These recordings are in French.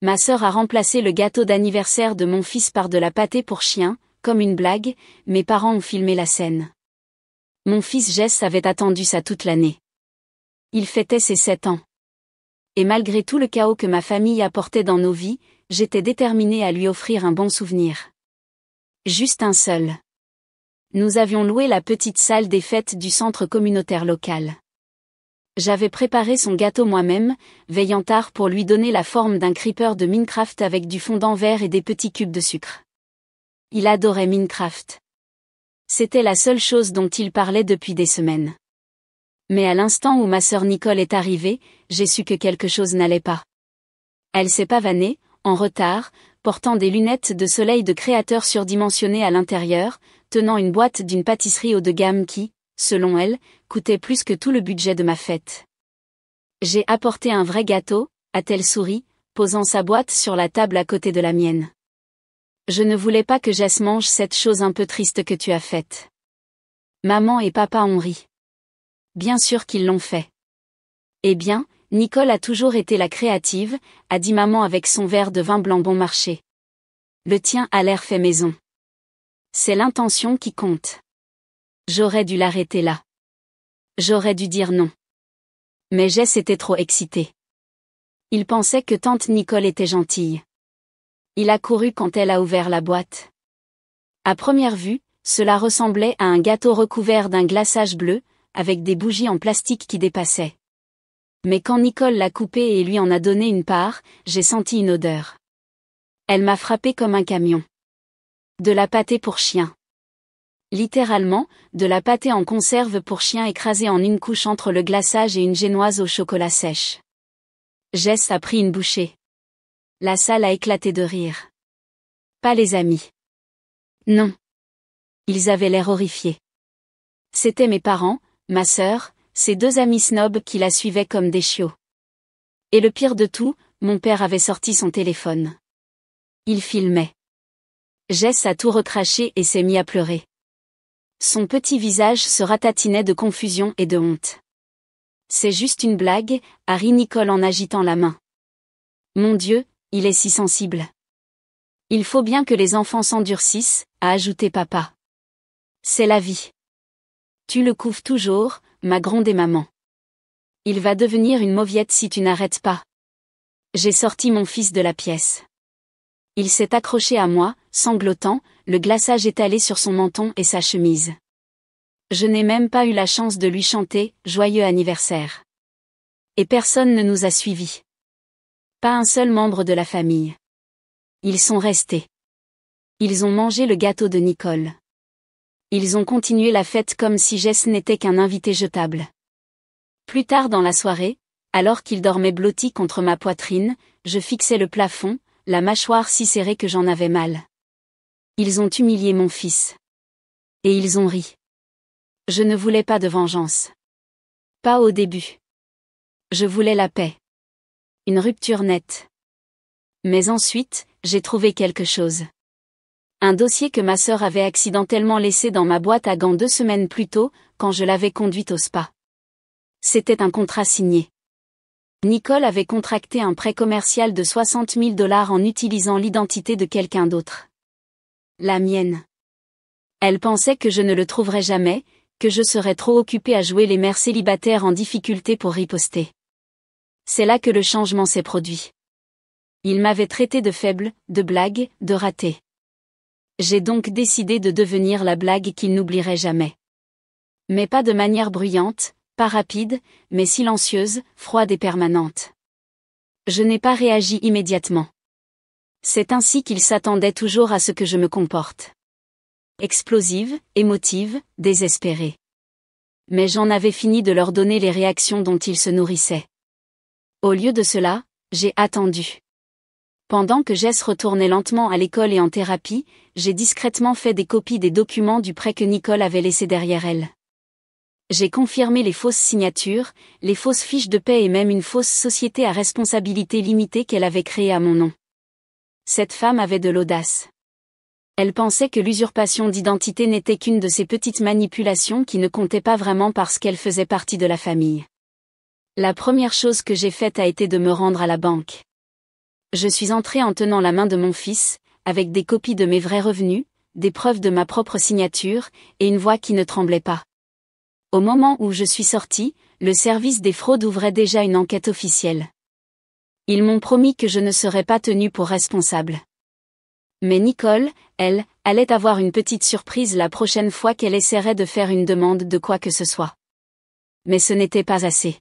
Ma sœur a remplacé le gâteau d'anniversaire de mon fils par de la pâtée pour chien, comme une blague, mes parents ont filmé la scène. Mon fils Jess avait attendu ça toute l'année. Il fêtait ses 7 ans. Et malgré tout le chaos que ma famille apportait dans nos vies, j'étais déterminée à lui offrir un bon souvenir. Juste un seul. Nous avions loué la petite salle des fêtes du centre communautaire local. J'avais préparé son gâteau moi-même, veillant tard pour lui donner la forme d'un creeper de Minecraft avec du fondant vert et des petits cubes de sucre. Il adorait Minecraft. C'était la seule chose dont il parlait depuis des semaines. Mais à l'instant où ma sœur Nicole est arrivée, j'ai su que quelque chose n'allait pas. Elle s'est pavanée, en retard, portant des lunettes de soleil de créateur surdimensionnées à l'intérieur, tenant une boîte d'une pâtisserie haut de gamme qui, selon elle, coûtait plus que tout le budget de ma fête. J'ai apporté un vrai gâteau, a-t-elle souri, posant sa boîte sur la table à côté de la mienne. Je ne voulais pas que Jess mange cette chose un peu triste que tu as faite. Maman et papa ont ri. Bien sûr qu'ils l'ont fait. Eh bien, Nicole a toujours été la créative, a dit maman avec son verre de vin blanc bon marché. Le tien a l'air fait maison. C'est l'intention qui compte. J'aurais dû l'arrêter là. J'aurais dû dire non. Mais Jess était trop excitée. Il pensait que tante Nicole était gentille. Il a couru quand elle a ouvert la boîte. À première vue, cela ressemblait à un gâteau recouvert d'un glaçage bleu, avec des bougies en plastique qui dépassaient. Mais quand Nicole l'a coupé et lui en a donné une part, j'ai senti une odeur. Elle m'a frappé comme un camion. De la pâtée pour chien. Littéralement, de la pâtée en conserve pour chien écrasée en une couche entre le glaçage et une génoise au chocolat sèche. Jess a pris une bouchée. La salle a éclaté de rire. Pas les amis. Non. Ils avaient l'air horrifiés. C'étaient mes parents, ma sœur, ses 2 amis snobs qui la suivaient comme des chiots. Et le pire de tout, mon père avait sorti son téléphone. Il filmait. Jess a tout recraché et s'est mis à pleurer. Son petit visage se ratatinait de confusion et de honte. C'est juste une blague, a ri Nicole en agitant la main. Mon Dieu, il est si sensible. Il faut bien que les enfants s'endurcissent, a ajouté papa. C'est la vie. Tu le couves toujours, m'a grondé maman. Il va devenir une mauviette si tu n'arrêtes pas. J'ai sorti mon fils de la pièce. Il s'est accroché à moi, sanglotant, le glaçage étalé sur son menton et sa chemise. Je n'ai même pas eu la chance de lui chanter « Joyeux anniversaire ». Et personne ne nous a suivis. Pas un seul membre de la famille. Ils sont restés. Ils ont mangé le gâteau de Nicole. Ils ont continué la fête comme si Jess n'était qu'un invité jetable. Plus tard dans la soirée, alors qu'il dormait blotti contre ma poitrine, je fixais le plafond, la mâchoire si serrée que j'en avais mal. Ils ont humilié mon fils. Et ils ont ri. Je ne voulais pas de vengeance. Pas au début. Je voulais la paix. Une rupture nette. Mais ensuite, j'ai trouvé quelque chose. Un dossier que ma sœur avait accidentellement laissé dans ma boîte à gants 2 semaines plus tôt, quand je l'avais conduite au spa. C'était un contrat signé. Nicole avait contracté un prêt commercial de $60 000 en utilisant l'identité de quelqu'un d'autre. La mienne. Elle pensait que je ne le trouverais jamais, que je serais trop occupée à jouer les mères célibataires en difficulté pour riposter. C'est là que le changement s'est produit. Il m'avait traité de faible, de blague, de raté. J'ai donc décidé de devenir la blague qu'il n'oublierait jamais. Mais pas de manière bruyante, pas rapide, mais silencieuse, froide et permanente. Je n'ai pas réagi immédiatement. C'est ainsi qu'il s'attendait toujours à ce que je me comporte. Explosive, émotive, désespérée. Mais j'en avais fini de leur donner les réactions dont ils se nourrissaient. Au lieu de cela, j'ai attendu. Pendant que Jess retournait lentement à l'école et en thérapie, j'ai discrètement fait des copies des documents du prêt que Nicole avait laissé derrière elle. J'ai confirmé les fausses signatures, les fausses fiches de paie et même une fausse société à responsabilité limitée qu'elle avait créée à mon nom. Cette femme avait de l'audace. Elle pensait que l'usurpation d'identité n'était qu'une de ces petites manipulations qui ne comptaient pas vraiment parce qu'elle faisait partie de la famille. La première chose que j'ai faite a été de me rendre à la banque. Je suis entrée en tenant la main de mon fils, avec des copies de mes vrais revenus, des preuves de ma propre signature, et une voix qui ne tremblait pas. Au moment où je suis sortie, le service des fraudes ouvrait déjà une enquête officielle. Ils m'ont promis que je ne serais pas tenue pour responsable. Mais Nicole, elle, allait avoir une petite surprise la prochaine fois qu'elle essaierait de faire une demande de quoi que ce soit. Mais ce n'était pas assez.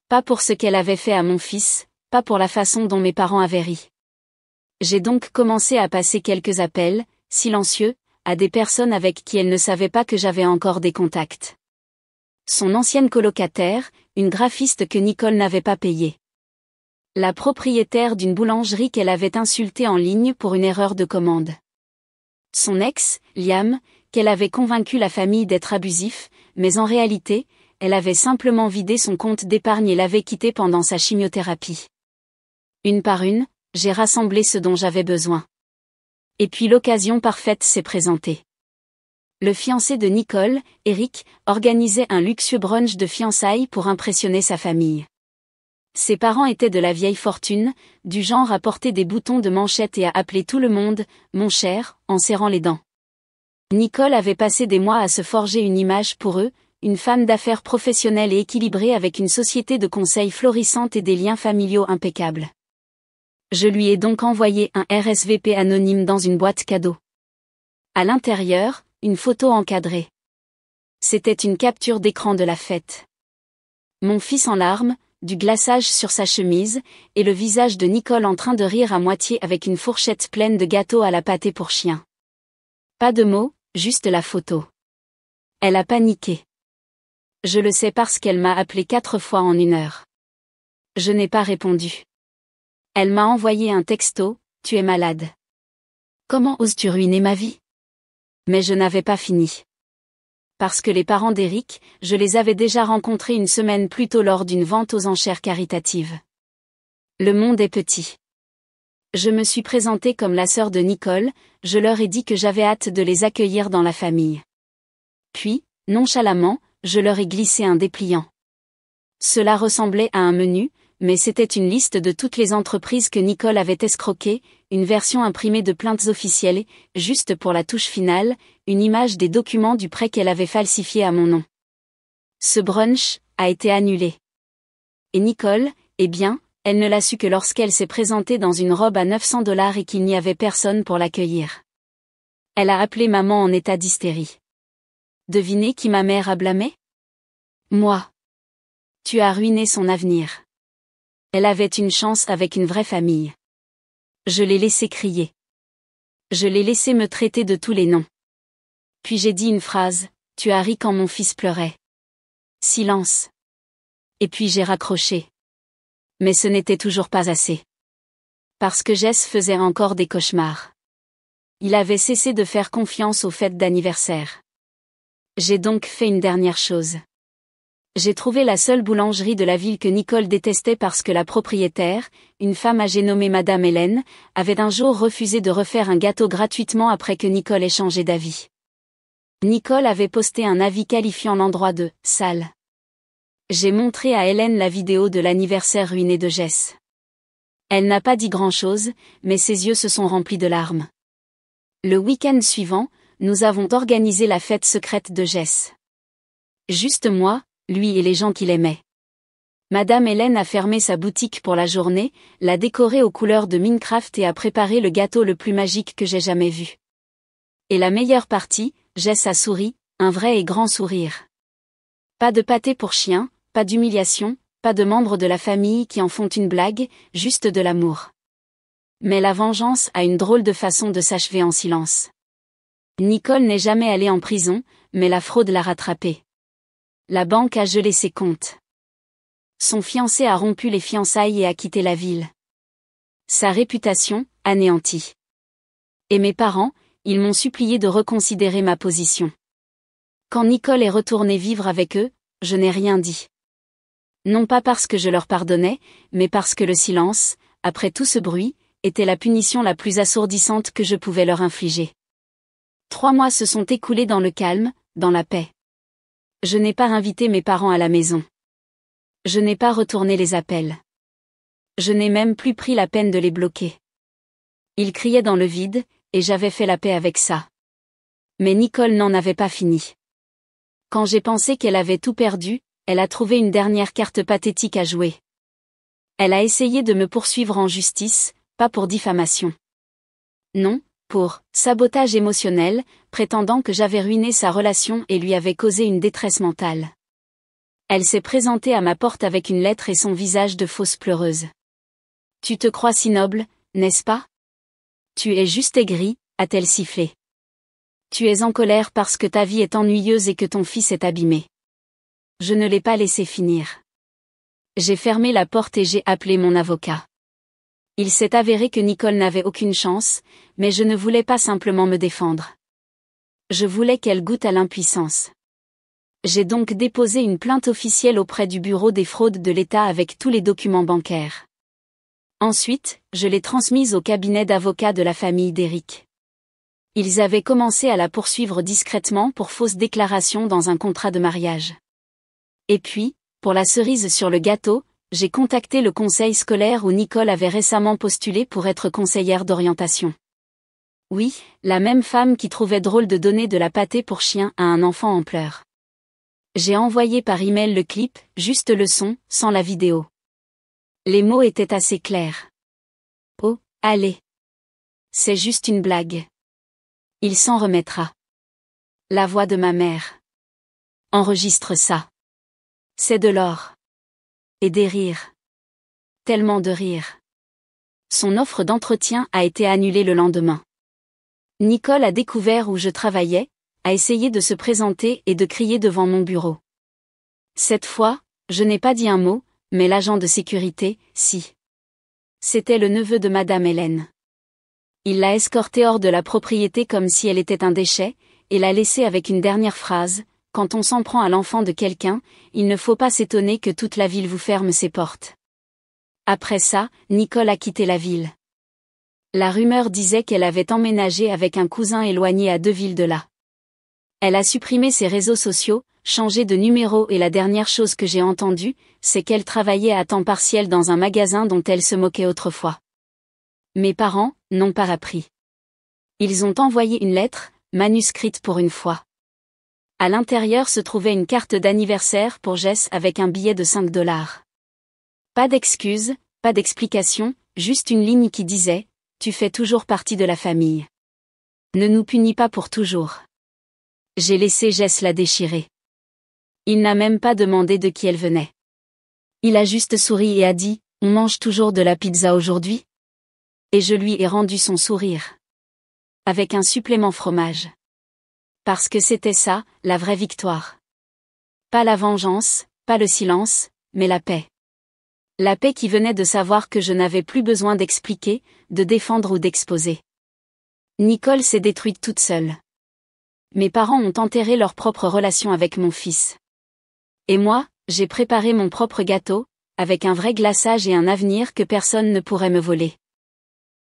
Pas pour ce qu'elle avait fait à mon fils, pas pour la façon dont mes parents avaient ri. J'ai donc commencé à passer quelques appels, silencieux, à des personnes avec qui elle ne savait pas que j'avais encore des contacts. Son ancienne colocataire, une graphiste que Nicole n'avait pas payée. La propriétaire d'une boulangerie qu'elle avait insultée en ligne pour une erreur de commande. Son ex, Liam, qu'elle avait convaincu la famille d'être abusif, mais en réalité, elle avait simplement vidé son compte d'épargne et l'avait quitté pendant sa chimiothérapie. Une par une, j'ai rassemblé ce dont j'avais besoin. Et puis l'occasion parfaite s'est présentée. Le fiancé de Nicole, Eric, organisait un luxueux brunch de fiançailles pour impressionner sa famille. Ses parents étaient de la vieille fortune, du genre à porter des boutons de manchette et à appeler tout le monde « mon cher » en serrant les dents. Nicole avait passé des mois à se forger une image pour eux, une femme d'affaires professionnelle et équilibrée avec une société de conseil florissante et des liens familiaux impeccables. Je lui ai donc envoyé un RSVP anonyme dans une boîte cadeau. À l'intérieur, une photo encadrée. C'était une capture d'écran de la fête. Mon fils en larmes, du glaçage sur sa chemise, et le visage de Nicole en train de rire à moitié avec une fourchette pleine de gâteaux à la pâtée pour chien. Pas de mots, juste la photo. Elle a paniqué. Je le sais parce qu'elle m'a appelé 4 fois en 1 heure. Je n'ai pas répondu. Elle m'a envoyé un texto, « Tu es malade. Comment oses-tu ruiner ma vie ?» Mais je n'avais pas fini. Parce que les parents d'Eric, je les avais déjà rencontrés une semaine plus tôt lors d'une vente aux enchères caritatives. Le monde est petit. Je me suis présentée comme la sœur de Nicole, je leur ai dit que j'avais hâte de les accueillir dans la famille. Puis, nonchalamment, je leur ai glissé un dépliant. Cela ressemblait à un menu, mais c'était une liste de toutes les entreprises que Nicole avait escroquées, une version imprimée de plaintes officielles et, juste pour la touche finale, une image des documents du prêt qu'elle avait falsifié à mon nom. Ce brunch a été annulé. Et Nicole, eh bien, elle ne l'a su que lorsqu'elle s'est présentée dans une robe à $900 et qu'il n'y avait personne pour l'accueillir. Elle a appelé maman en état d'hystérie. Devinez qui ma mère a blâmé ? Moi. Tu as ruiné son avenir. Elle avait une chance avec une vraie famille. Je l'ai laissé crier. Je l'ai laissé me traiter de tous les noms. Puis j'ai dit une phrase, « Tu as ri quand mon fils pleurait. » Silence. Et puis j'ai raccroché. Mais ce n'était toujours pas assez. Parce que Jess faisait encore des cauchemars. Il avait cessé de faire confiance aux fêtes d'anniversaire. J'ai donc fait une dernière chose. J'ai trouvé la seule boulangerie de la ville que Nicole détestait parce que la propriétaire, une femme âgée nommée Madame Hélène, avait un jour refusé de refaire un gâteau gratuitement après que Nicole ait changé d'avis. Nicole avait posté un avis qualifiant l'endroit de « sale ». J'ai montré à Hélène la vidéo de l'anniversaire ruiné de Jess. Elle n'a pas dit grand-chose, mais ses yeux se sont remplis de larmes. Le week-end suivant, nous avons organisé la fête secrète de Jess. Juste moi, lui et les gens qu'il aimait. Madame Hélène a fermé sa boutique pour la journée, l'a décorée aux couleurs de Minecraft et a préparé le gâteau le plus magique que j'ai jamais vu. Et la meilleure partie, Jess a souri, un vrai et grand sourire. Pas de pâté pour chien, pas d'humiliation, pas de membres de la famille qui en font une blague, juste de l'amour. Mais la vengeance a une drôle de façon de s'achever en silence. Nicole n'est jamais allée en prison, mais la fraude l'a rattrapée. La banque a gelé ses comptes. Son fiancé a rompu les fiançailles et a quitté la ville. Sa réputation, anéantie. Et mes parents, ils m'ont supplié de reconsidérer ma position. Quand Nicole est retournée vivre avec eux, je n'ai rien dit. Non pas parce que je leur pardonnais, mais parce que le silence, après tout ce bruit, était la punition la plus assourdissante que je pouvais leur infliger. 3 mois se sont écoulés dans le calme, dans la paix. Je n'ai pas invité mes parents à la maison. Je n'ai pas retourné les appels. Je n'ai même plus pris la peine de les bloquer. Ils criaient dans le vide, et j'avais fait la paix avec ça. Mais Nicole n'en avait pas fini. Quand j'ai pensé qu'elle avait tout perdu, elle a trouvé une dernière carte pathétique à jouer. Elle a essayé de me poursuivre en justice, pas pour diffamation. Non, pour sabotage émotionnel, prétendant que j'avais ruiné sa relation et lui avais causé une détresse mentale. Elle s'est présentée à ma porte avec une lettre et son visage de fausse pleureuse. « Tu te crois si noble, n'est-ce pas ? Tu es juste aigri », a-t-elle sifflé. « Tu es en colère parce que ta vie est ennuyeuse et que ton fils est abîmé. » Je ne l'ai pas laissé finir. J'ai fermé la porte et j'ai appelé mon avocat. Il s'est avéré que Nicole n'avait aucune chance, mais je ne voulais pas simplement me défendre. Je voulais qu'elle goûte à l'impuissance. J'ai donc déposé une plainte officielle auprès du Bureau des fraudes de l'État avec tous les documents bancaires. Ensuite, je l'ai transmise au cabinet d'avocats de la famille d'Éric. Ils avaient commencé à la poursuivre discrètement pour fausse déclaration dans un contrat de mariage. Et puis, pour la cerise sur le gâteau, j'ai contacté le conseil scolaire où Nicole avait récemment postulé pour être conseillère d'orientation. Oui, la même femme qui trouvait drôle de donner de la pâtée pour chien à un enfant en pleurs. J'ai envoyé par email le clip, juste le son, sans la vidéo. Les mots étaient assez clairs. Oh, allez. C'est juste une blague. Il s'en remettra. La voix de ma mère. Enregistre ça. C'est de l'or. Et des rires. Tellement de rires. Son offre d'entretien a été annulée le lendemain. Nicole a découvert où je travaillais, a essayé de se présenter et de crier devant mon bureau. Cette fois, je n'ai pas dit un mot, mais l'agent de sécurité, si. C'était le neveu de Madame Hélène. Il l'a escortée hors de la propriété comme si elle était un déchet, et l'a laissée avec une dernière phrase: « Quand on s'en prend à l'enfant de quelqu'un, il ne faut pas s'étonner que toute la ville vous ferme ses portes. » Après ça, Nicole a quitté la ville. La rumeur disait qu'elle avait emménagé avec un cousin éloigné à 2 villes de là. Elle a supprimé ses réseaux sociaux, changé de numéro et la dernière chose que j'ai entendue, c'est qu'elle travaillait à temps partiel dans un magasin dont elle se moquait autrefois. Mes parents n'ont pas appris. Ils ont envoyé une lettre, manuscrite pour une fois. À l'intérieur se trouvait une carte d'anniversaire pour Jess avec un billet de 5 $. Pas d'excuses, pas d'explication, juste une ligne qui disait: « Tu fais toujours partie de la famille. Ne nous punis pas pour toujours. » J'ai laissé Jess la déchirer. Il n'a même pas demandé de qui elle venait. Il a juste souri et a dit: « On mange toujours de la pizza aujourd'hui ?» Et je lui ai rendu son sourire. Avec un supplément fromage. Parce que c'était ça, la vraie victoire. Pas la vengeance, pas le silence, mais la paix. La paix qui venait de savoir que je n'avais plus besoin d'expliquer, de défendre ou d'exposer. Nicole s'est détruite toute seule. Mes parents ont enterré leur propre relation avec mon fils. Et moi, j'ai préparé mon propre gâteau, avec un vrai glaçage et un avenir que personne ne pourrait me voler.